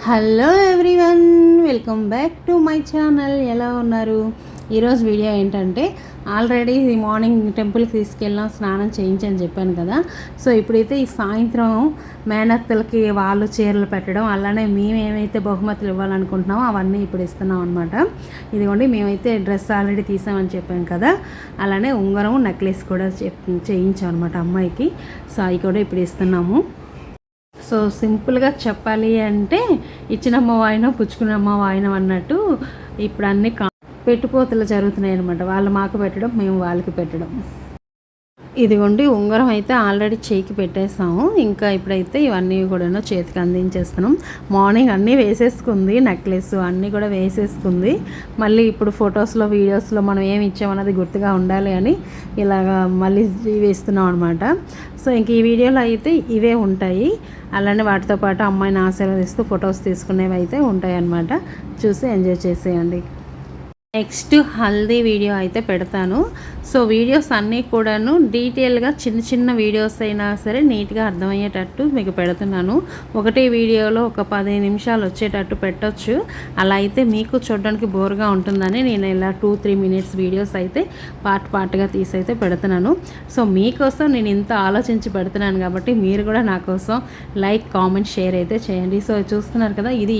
Hello everyone, welcome back to my channel. ఎలా ఉన్నారు? ఈరోజు వీడియో ఏంటంటే, ఆల్రెడీ మార్నింగ్ టెంపుల్కి తీసుకెళ్ళాం, స్నానం చేయించని చెప్పాను కదా. సో ఇప్పుడైతే ఈ సాయంత్రం మేనత్తలకి వాళ్ళు చీరలు పెట్టడం, అలానే మేము ఏమైతే బహుమతులు ఇవ్వాలనుకుంటున్నామో అవన్నీ ఇప్పుడు ఇస్తున్నాం అనమాట. ఇదిగోండి, మేమైతే డ్రెస్ ఆల్రెడీ తీసామని చెప్పాను కదా, అలానే ఉంగరం నెక్లెస్ కూడా చేయించాం అనమాట అమ్మాయికి. సో అవి కూడా ఇప్పుడు ఇస్తున్నాము. సో సింపుల్గా చెప్పాలి అంటే, ఇచ్చినమ్మ వాయినం పుచ్చుకున్నమ్మ వాయినం అన్నట్టు ఇప్పుడు అన్ని పెట్టుపోతలు జరుగుతున్నాయి అనమాట. వాళ్ళు మాకు పెట్టడం, మేము వాళ్ళకి పెట్టడం. ఇదిగోండి, ఉంగరం అయితే ఆల్రెడీ చేయికి పెట్టేసాము. ఇంకా ఇప్పుడైతే ఇవన్నీ కూడా చేతికి అందించేస్తున్నాం. మార్నింగ్ అన్నీ వేసేసుకుంది, నెక్లెస్ అన్నీ కూడా వేసేసుకుంది. మళ్ళీ ఇప్పుడు ఫొటోస్లో వీడియోస్లో మనం ఏమి ఇచ్చామన్నది గుర్తుగా ఉండాలి అని ఇలాగా మళ్ళీ వేస్తున్నాం అనమాట. సో ఇంక ఈ వీడియోలో అయితే ఇవే ఉంటాయి. అలానే వాటితో పాటు అమ్మాయిని ఆశీర్వదిస్తూ ఫొటోస్ తీసుకునేవి అయితే ఉంటాయి అన్నమాట. చూసి ఎంజాయ్ చేసేయండి. నెక్స్ట్ హల్దీ వీడియో అయితే పెడతాను. సో వీడియోస్ అన్నీ కూడాను డీటెయిల్గా చిన్న చిన్న వీడియోస్ అయినా సరే నీట్గా అర్థమయ్యేటట్టు మీకు పెడుతున్నాను. ఒకటే వీడియోలో ఒక 15 నిమిషాలు వచ్చేటట్టు పెట్టొచ్చు. అలా అయితే మీకు చూడడానికి బోర్గా ఉంటుందని నేను ఇలా 2-3 మినిట్స్ వీడియోస్ అయితే పార్ట్గా తీసి అయితే పెడుతున్నాను. సో మీకోసం నేను ఇంత ఆలోచించి పెడుతున్నాను కాబట్టి మీరు కూడా నా కోసం లైక్, కామెంట్, షేర్ అయితే చేయండి. సో చూస్తున్నారు కదా, ఇది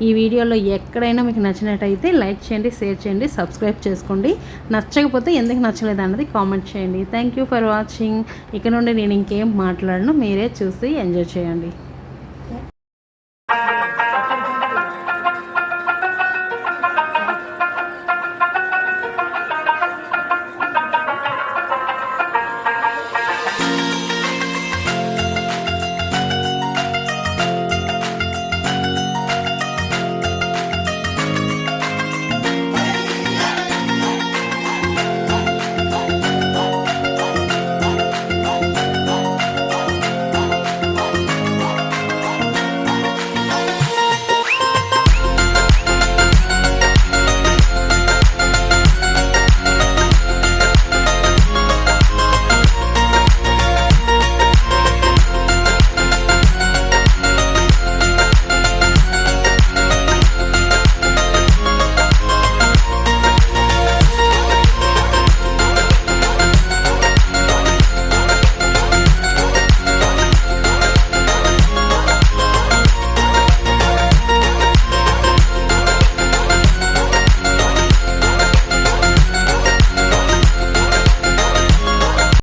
ఈ వీడియోలో ఎక్కడైనా మీకు నచ్చినట్టయితే లైక్ చేయండి, షేర్ చేయండి, సబ్స్క్రైబ్ చేసుకోండి. నచ్చకపోతే ఎందుకు నచ్చలేదు అన్నది కామెంట్ చేయండి. Thank you for watching. ఇక నుండి నేను ఇంకేం మాట్లాడను, మీరే చూసి ఎంజాయ్ చేయండి.